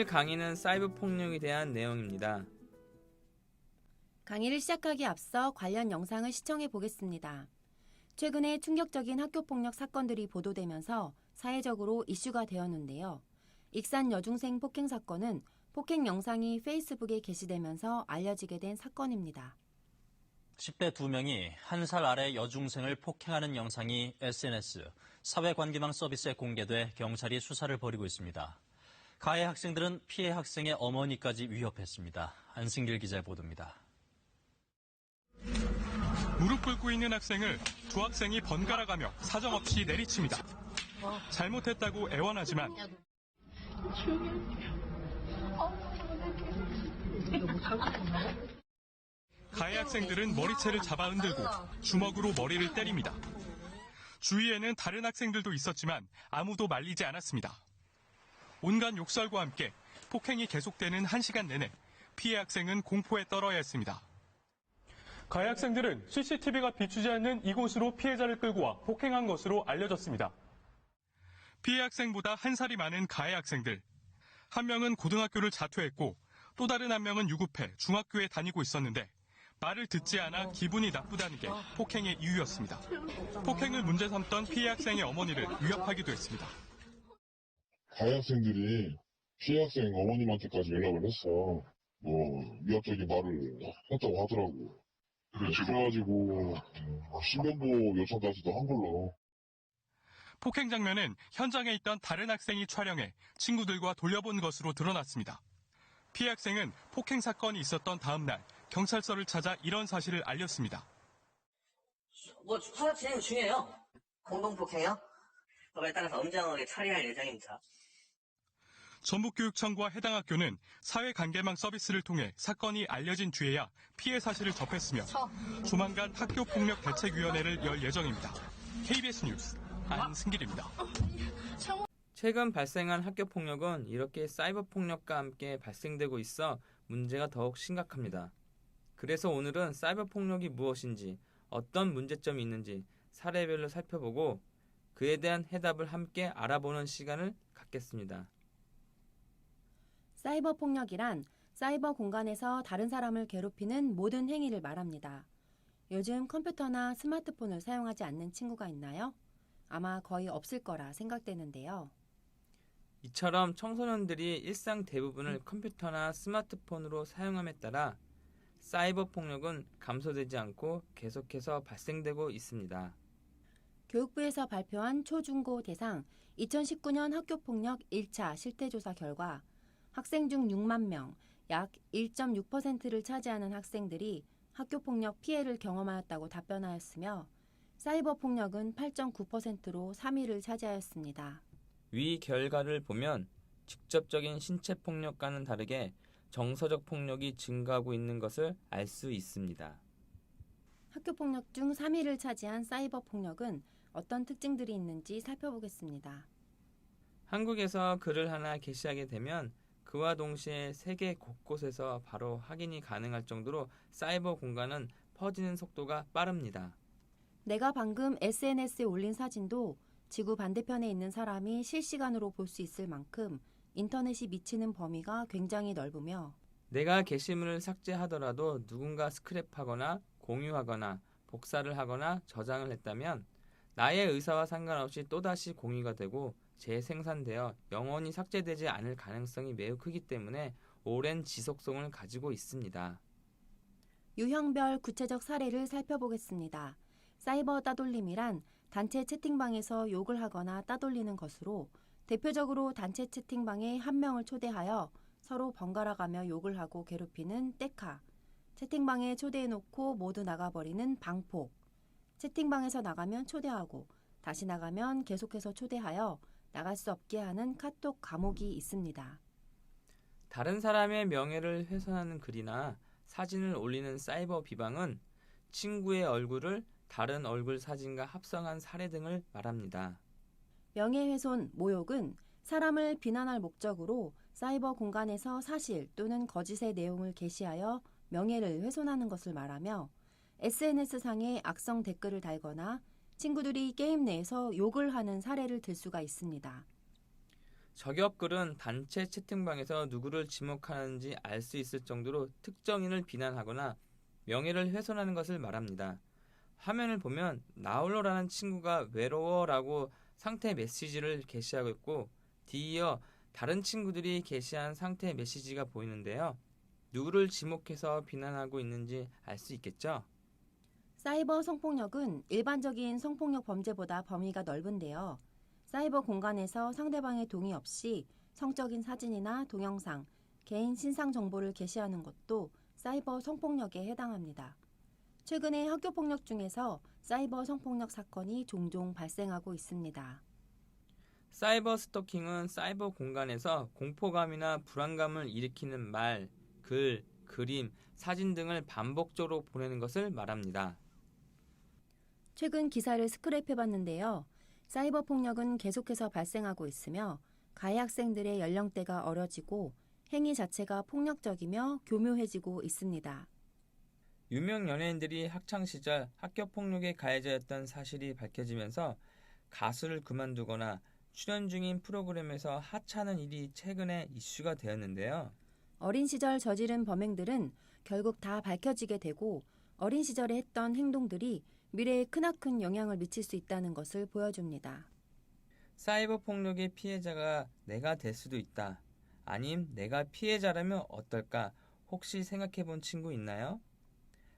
오늘 강의는 사이버 폭력에 대한 내용입니다. 강의를 시작하기 앞서 관련 영상을 시청해 보겠습니다. 최근에 충격적인 학교폭력 사건들이 보도되면서 사회적으로 이슈가 되었는데요. 익산 여중생 폭행 사건은 폭행 영상이 페이스북에 게시되면서 알려지게 된 사건입니다. 10대 2명이 1살 아래 여중생을 폭행하는 영상이 SNS, 사회관계망 서비스에 공개돼 경찰이 수사를 벌이고 있습니다. 가해 학생들은 피해 학생의 어머니까지 위협했습니다. 안승길 기자의 보도입니다. 무릎 꿇고 있는 학생을 두 학생이 번갈아가며 사정없이 내리칩니다. 잘못했다고 애원하지만 가해 학생들은 머리채를 잡아 흔들고 주먹으로 머리를 때립니다. 주위에는 다른 학생들도 있었지만 아무도 말리지 않았습니다. 온갖 욕설과 함께 폭행이 계속되는 1시간 내내 피해 학생은 공포에 떨어야 했습니다. 가해 학생들은 CCTV가 비추지 않는 이곳으로 피해자를 끌고 와 폭행한 것으로 알려졌습니다. 피해 학생보다 1살이 많은 가해 학생들. 한 명은 고등학교를 자퇴했고 또 다른 한 명은 유급해 중학교에 다니고 있었는데 말을 듣지 않아 기분이 나쁘다는 게 폭행의 이유였습니다. 폭행을 문제 삼던 피해 학생의 어머니를 위협하기도 했습니다. 가해 학생들이 피해 학생 어머님한테까지 연락을 했어. 위협적인 말을 했다고 하더라고. 그래가지고 신변보호 요청까지도 한 걸로. 폭행 장면은 현장에 있던 다른 학생이 촬영해 친구들과 돌려본 것으로 드러났습니다. 피해 학생은 폭행 사건이 있었던 다음 날 경찰서를 찾아 이런 사실을 알렸습니다. 수사 진행 중이에요. 공동폭행이요? 법에 따라서 엄정하게 처리할 예정입니다. 전북교육청과 해당 학교는 사회관계망 서비스를 통해 사건이 알려진 뒤에야 피해 사실을 접했으며 조만간 학교폭력대책위원회를 열 예정입니다. KBS 뉴스 안승길입니다. 최근 발생한 학교 폭력은 이렇게 사이버 폭력과 함께 발생되고 있어 문제가 더욱 심각합니다. 그래서 오늘은 사이버 폭력이 무엇인지, 어떤 문제점이 있는지 사례별로 살펴보고 그에 대한 해답을 함께 알아보는 시간을 갖겠습니다. 사이버 폭력이란 사이버 공간에서 다른 사람을 괴롭히는 모든 행위를 말합니다. 요즘 컴퓨터나 스마트폰을 사용하지 않는 친구가 있나요? 아마 거의 없을 거라 생각되는데요. 이처럼 청소년들이 일상 대부분을 컴퓨터나 스마트폰으로 사용함에 따라 사이버 폭력은 감소되지 않고 계속해서 발생되고 있습니다. 교육부에서 발표한 초중고 대상 2019년 학교폭력 1차 실태조사 결과 학생 중 6만 명, 약 1.6%를 차지하는 학생들이 학교폭력 피해를 경험하였다고 답변하였으며 사이버 폭력은 8.9%로 3위를 차지하였습니다. 위 결과를 보면 직접적인 신체 폭력과는 다르게 정서적 폭력이 증가하고 있는 것을 알 수 있습니다. 학교폭력 중 3위를 차지한 사이버 폭력은 어떤 특징들이 있는지 살펴보겠습니다. 한국에서 글을 하나 게시하게 되면 그와 동시에 세계 곳곳에서 바로 확인이 가능할 정도로 사이버 공간은 퍼지는 속도가 빠릅니다. 내가 방금 SNS에 올린 사진도 지구 반대편에 있는 사람이 실시간으로 볼 수 있을 만큼 인터넷이 미치는 범위가 굉장히 넓으며 내가 게시물을 삭제하더라도 누군가 스크랩하거나 공유하거나 복사를 하거나 저장을 했다면 나의 의사와 상관없이 또다시 공유가 되고 재생산되어 영원히 삭제되지 않을 가능성이 매우 크기 때문에 오랜 지속성을 가지고 있습니다. 유형별 구체적 사례를 살펴보겠습니다. 사이버 따돌림이란 단체 채팅방에서 욕을 하거나 따돌리는 것으로 대표적으로 단체 채팅방에 한 명을 초대하여 서로 번갈아가며 욕을 하고 괴롭히는 떼카, 채팅방에 초대해놓고 모두 나가버리는 방폭, 채팅방에서 나가면 초대하고 다시 나가면 계속해서 초대하여 나갈 수 없게 하는 카톡 감옥이 있습니다. 다른 사람의 명예를 훼손하는 글이나 사진을 올리는 사이버 비방은 친구의 얼굴을 다른 얼굴 사진과 합성한 사례 등을 말합니다. 명예훼손, 모욕은 사람을 비난할 목적으로 사이버 공간에서 사실 또는 거짓의 내용을 게시하여 명예를 훼손하는 것을 말하며 SNS상에 악성 댓글을 달거나 친구들이 게임 내에서 욕을 하는 사례를 들 수가 있습니다. 저격글은 단체 채팅방에서 누구를 지목하는지 알 수 있을 정도로 특정인을 비난하거나 명예를 훼손하는 것을 말합니다. 화면을 보면 나홀로라는 친구가 외로워라고 상태 메시지를 게시하고 있고 뒤이어 다른 친구들이 게시한 상태 메시지가 보이는데요. 누구를 지목해서 비난하고 있는지 알 수 있겠죠? 사이버 성폭력은 일반적인 성폭력 범죄보다 범위가 넓은데요. 사이버 공간에서 상대방의 동의 없이 성적인 사진이나 동영상, 개인 신상 정보를 게시하는 것도 사이버 성폭력에 해당합니다. 최근에 학교폭력 중에서 사이버 성폭력 사건이 종종 발생하고 있습니다. 사이버 스토킹은 사이버 공간에서 공포감이나 불안감을 일으키는 말, 글, 그림, 사진 등을 반복적으로 보내는 것을 말합니다. 최근 기사를 스크랩해봤는데요. 사이버 폭력은 계속해서 발생하고 있으며 가해 학생들의 연령대가 어려지고 행위 자체가 폭력적이며 교묘해지고 있습니다. 유명 연예인들이 학창시절 학교폭력의 가해자였던 사실이 밝혀지면서 가수를 그만두거나 출연 중인 프로그램에서 하차하는 일이 최근에 이슈가 되었는데요. 어린 시절 저지른 범행들은 결국 다 밝혀지게 되고 어린 시절에 했던 행동들이 미래에 크나큰 영향을 미칠 수 있다는 것을 보여줍니다. 사이버 폭력의 피해자가 내가 될 수도 있다. 아님 내가 피해자라면 어떨까? 혹시 생각해 본 친구 있나요?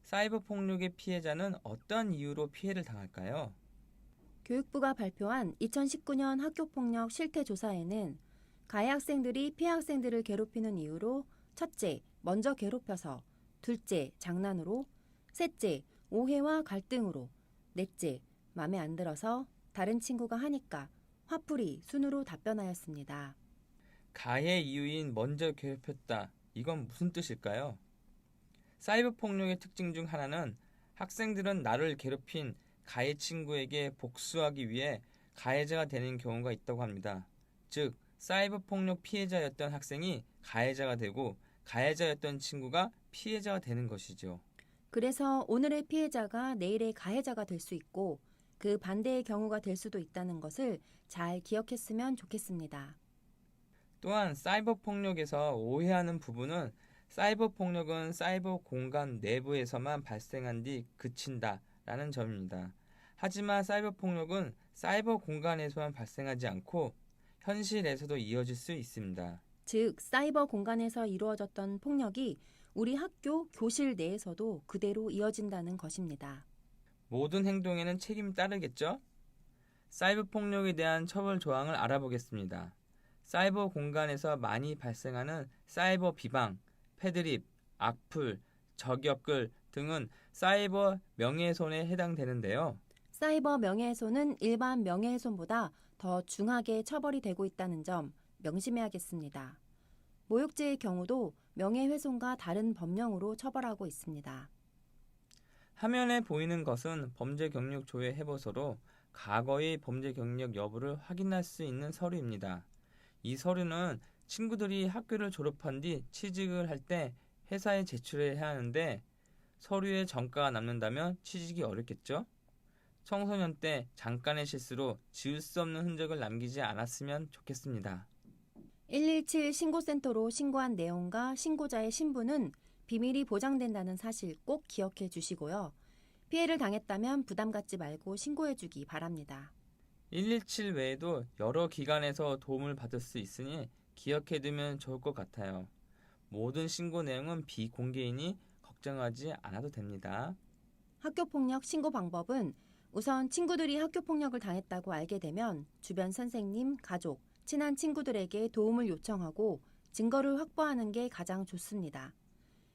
사이버 폭력의 피해자는 어떤 이유로 피해를 당할까요? 교육부가 발표한 2019년 학교폭력 실태조사에는 가해 학생들이 피해 학생들을 괴롭히는 이유로 첫째, 먼저 괴롭혀서, 둘째, 장난으로, 셋째, 오해와 갈등으로, 넷째, 맘에 안 들어서, 다른 친구가 하니까, 화풀이, 순으로 답변하였습니다. 가해 이유인 먼저 괴롭혔다. 이건 무슨 뜻일까요? 사이버 폭력의 특징 중 하나는 학생들은 나를 괴롭힌 가해 친구에게 복수하기 위해 가해자가 되는 경우가 있다고 합니다. 즉, 사이버 폭력 피해자였던 학생이 가해자가 되고 가해자였던 친구가 피해자가 되는 것이죠. 그래서 오늘의 피해자가 내일의 가해자가 될 수 있고 그 반대의 경우가 될 수도 있다는 것을 잘 기억했으면 좋겠습니다. 또한 사이버 폭력에서 오해하는 부분은 사이버 폭력은 사이버 공간 내부에서만 발생한 뒤 그친다 라는 점입니다. 하지만 사이버 폭력은 사이버 공간에서만 발생하지 않고 현실에서도 이어질 수 있습니다. 즉, 사이버 공간에서 이루어졌던 폭력이 우리 학교 교실 내에서도 그대로 이어진다는 것입니다. 모든 행동에는 책임이 따르겠죠? 사이버 폭력에 대한 처벌 조항을 알아보겠습니다. 사이버 공간에서 많이 발생하는 사이버 비방, 패드립, 악플, 저격글 등은 사이버 명예훼손에 해당되는데요. 사이버 명예훼손은 일반 명예훼손보다 더 중하게 처벌이 되고 있다는 점 명심해야겠습니다. 모욕죄의 경우도 명예훼손과 다른 법령으로 처벌하고 있습니다. 화면에 보이는 것은 범죄 경력 조회 해보서로 과거의 범죄 경력 여부를 확인할 수 있는 서류입니다. 이 서류는 친구들이 학교를 졸업한 뒤 취직을 할 때 회사에 제출해야 하는데 서류에 전과가 남는다면 취직이 어렵겠죠? 청소년 때 잠깐의 실수로 지울 수 없는 흔적을 남기지 않았으면 좋겠습니다. 117 신고센터로 신고한 내용과 신고자의 신분은 비밀이 보장된다는 사실 꼭 기억해 주시고요. 피해를 당했다면 부담 갖지 말고 신고해 주기 바랍니다. 117 외에도 여러 기관에서 도움을 받을 수 있으니 기억해두면 좋을 것 같아요. 모든 신고 내용은 비공개이니 걱정하지 않아도 됩니다. 학교폭력 신고 방법은 우선 친구들이 학교폭력을 당했다고 알게 되면 주변 선생님, 가족, 친한 친구들에게 도움을 요청하고 증거를 확보하는 게 가장 좋습니다.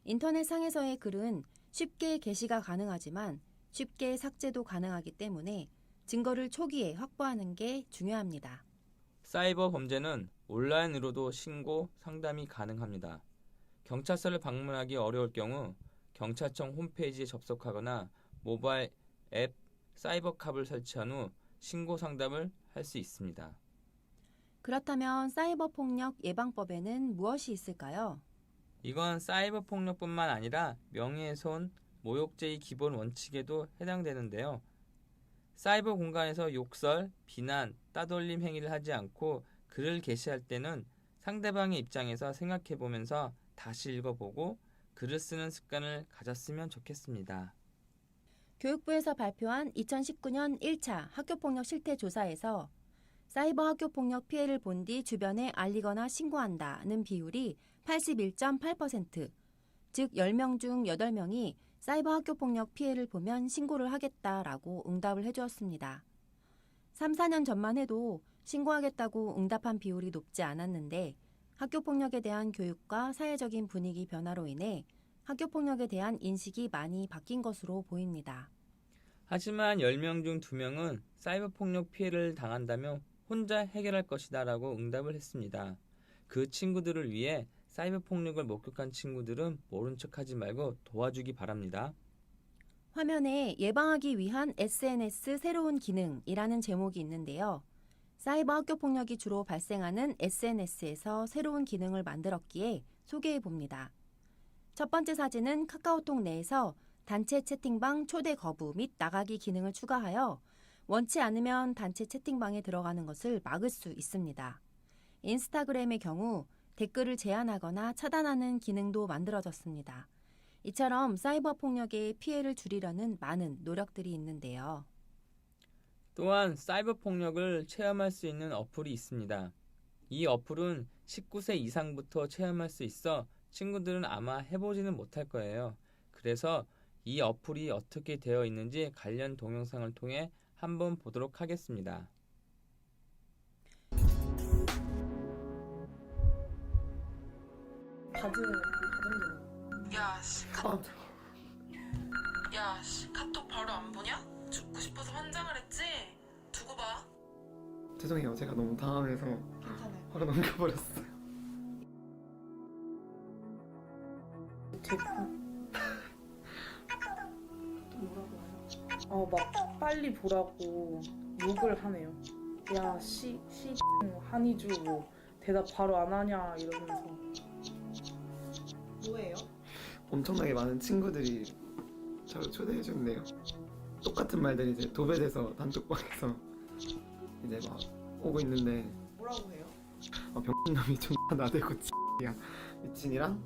인터넷 상에서의 글은 쉽게 게시가 가능하지만 쉽게 삭제도 가능하기 때문에 증거를 초기에 확보하는 게 중요합니다. 사이버 범죄는 온라인으로도 신고, 상담이 가능합니다. 경찰서를 방문하기 어려울 경우 경찰청 홈페이지에 접속하거나 모바일 앱 사이버캅을 설치한 후 신고 상담을 할 수 있습니다. 그렇다면 사이버 폭력 예방법에는 무엇이 있을까요? 이건 사이버 폭력뿐만 아니라 명예훼손, 모욕죄의 기본 원칙에도 해당되는데요. 사이버 공간에서 욕설, 비난, 따돌림 행위를 하지 않고 글을 게시할 때는 상대방의 입장에서 생각해보면서 다시 읽어보고 글을 쓰는 습관을 가졌으면 좋겠습니다. 교육부에서 발표한 2019년 1차 학교폭력 실태 조사에서 사이버 학교폭력 피해를 본 뒤 주변에 알리거나 신고한다는 비율이 81.8%, 즉 10명 중 8명이 사이버 학교폭력 피해를 보면 신고를 하겠다라고 응답을 해주었습니다. 3, 4년 전만 해도 신고하겠다고 응답한 비율이 높지 않았는데 학교폭력에 대한 교육과 사회적인 분위기 변화로 인해 학교폭력에 대한 인식이 많이 바뀐 것으로 보입니다. 하지만 10명 중 2명은 사이버 폭력 피해를 당한다며 혼자 해결할 것이다 라고 응답을 했습니다. 그 친구들을 위해 사이버 폭력을 목격한 친구들은 모른 척하지 말고 도와주기 바랍니다. 화면에 예방하기 위한 SNS 새로운 기능이라는 제목이 있는데요. 사이버 학교폭력이 주로 발생하는 SNS에서 새로운 기능을 만들었기에 소개해 봅니다. 첫 번째 사진은 카카오톡 내에서 단체 채팅방 초대 거부 및 나가기 기능을 추가하여 원치 않으면 단체 채팅방에 들어가는 것을 막을 수 있습니다. 인스타그램의 경우 댓글을 제한하거나 차단하는 기능도 만들어졌습니다. 이처럼 사이버 폭력의 피해를 줄이려는 많은 노력들이 있는데요. 또한 사이버 폭력을 체험할 수 있는 어플이 있습니다. 이 어플은 19세 이상부터 체험할 수 있어 친구들은 아마 해보지는 못할 거예요. 그래서 이 어플이 어떻게 되어 있는지 관련 동영상을 통해 한번 보도록 하겠습니다. 야, 씨, 야, 씨, 카톡 바로 안 보냐? 죽고 싶어서 환장을 했지? 두고 봐. 죄송해요. 제가 너무 당황해서 바로 넘겨버렸어요. 막 빨리 보라고 욕을 하네요. 야, 한이주 뭐 대답 바로 안 하냐 이러면서. 뭐예요? 엄청나게 많은 친구들이 저를 초대해줬네요. 똑같은 말들이 이제 도배돼서 단톡방에서 이제 막 오고 있는데 뭐라고 해요? 병신놈이 존나 나대고 X야 미친이랑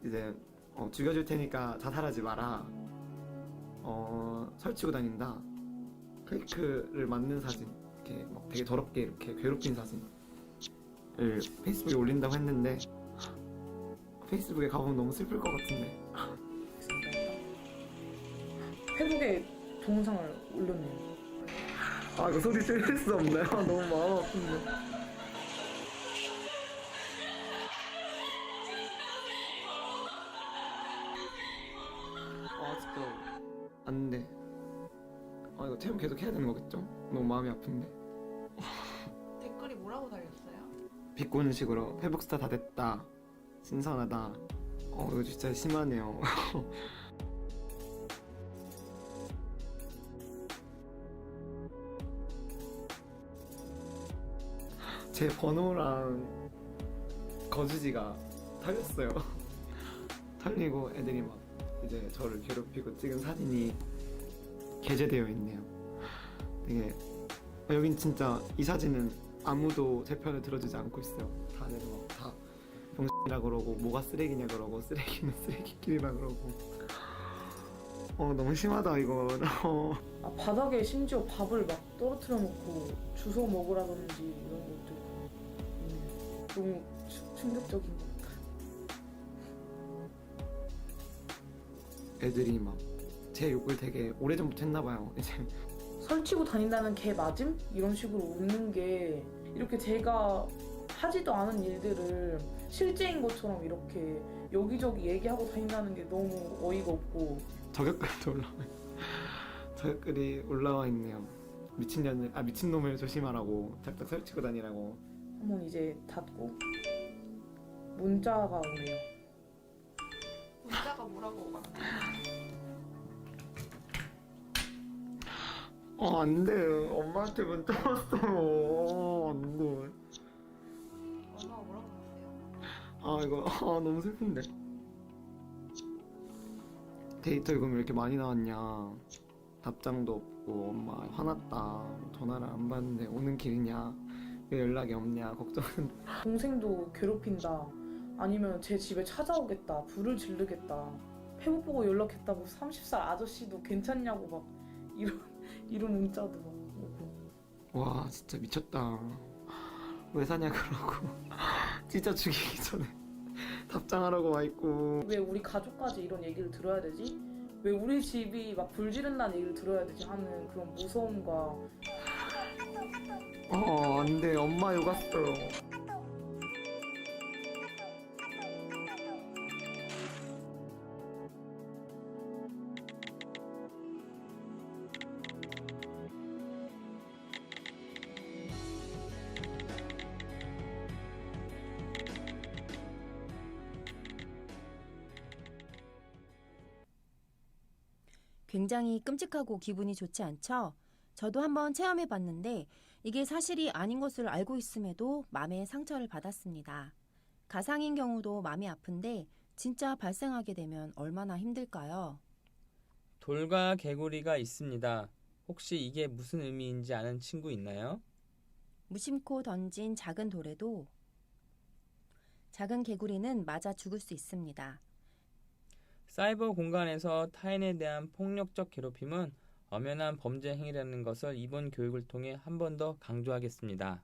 이제 죽여줄 테니까 자살하지 마라. 설치고 다닌다. 페이크를 맞는 사진, 이렇게 막 되게 더럽게 이렇게 괴롭힌 사진을 페이스북에 올린다고 했는데 페이스북에 가보면 너무 슬플 것 같은데. 페북에 동영상을 올렸네요. 이거 소리 들을 수 없나요? 너무 마음 아픈데. 아직도 안 돼. 이거 체험 계속 해야 되는 거겠죠? 너무 마음이 아픈데. 댓글이 뭐라고 달렸어요? 비꼬는 식으로 페북스타 다 됐다. 신선하다. 이거 진짜 심하네요. 제 번호랑 거주지가 털렸어요. 털리고 애들이 막 이제 저를 괴롭히고 찍은 사진이 게재되어 있네요. 되게 여긴 진짜 이 사진은 아무도 제 편을 들어주지 않고 있어요. 다들 막 다 병신이라 그러고 뭐가 쓰레기냐 그러고 쓰레기는 쓰레기끼리라 그러고. 너무 심하다 이거. 바닥에 심지어 밥을 막 떨어뜨려 놓고 주워 먹으라든지 이런 것도 너무 충격적인 것 같아요. 애들이 막 제 욕을 되게 오래전부터 했나봐요. 이제 설치고 다닌다는 개 맞음? 이런 식으로 웃는 게 이렇게 제가 하지도 않은 일들을 실제인 것처럼 이렇게 여기저기 얘기하고 다닌다는 게 너무 어이가 없고. 저격글이 올라와 있네요. 미친놈을 조심하라고, 작작 설치고 다니라고. 한번 이제 닫고 문자가 오네요. 문자가 뭐라고 왔나요? 안 돼. 엄마한테 문자 왔어요. 안 돼. 엄마가 뭐라고 했어요? 이거 너무 슬픈데. 데이터 요금 왜 이렇게 많이 나왔냐. 답장도 없고 엄마 화났다. 전화를 안 받는데 오는 길이냐. 왜 연락이 없냐 걱정은. 동생도 괴롭힌다. 아니면 제 집에 찾아오겠다. 불을 지르겠다. 회복 보고 연락했다고 30살 아저씨도 괜찮냐고 막 이런 문자도 막 오고. 와 진짜 미쳤다. 왜 사냐 그러고 진짜 죽이기 전에 답장하라고 와 있고. 왜 우리 가족까지 이런 얘기를 들어야 되지? 왜 우리 집이 막 불 지른다는 얘기를 들어야 되지 하는 그런 무서움과. 안돼 엄마 욕 왔어요. 굉장히 끔찍하고 기분이 좋지 않죠? 저도 한번 체험해 봤는데 이게 사실이 아닌 것을 알고 있음에도 마음에 상처를 받았습니다. 가상인 경우도 마음이 아픈데 진짜 발생하게 되면 얼마나 힘들까요? 돌과 개구리가 있습니다. 혹시 이게 무슨 의미인지 아는 친구 있나요? 무심코 던진 작은 돌에도 작은 개구리는 맞아 죽을 수 있습니다. 사이버 공간에서 타인에 대한 폭력적 괴롭힘은 엄연한 범죄 행위라는 것을 이번 교육을 통해 한 번 더 강조하겠습니다.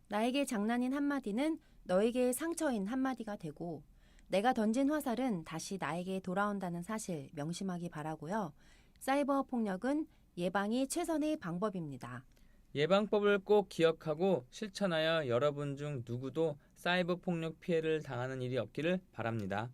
나에게 장난인 한마디는 너에게 상처인 한마디가 되고 내가 던진 화살은 다시 나에게 돌아온다는 사실 명심하기 바라고요. 사이버 폭력은 예방이 최선의 방법입니다. 예방법을 꼭 기억하고 실천하여 여러분 중 누구도 사이버 폭력 피해를 당하는 일이 없기를 바랍니다.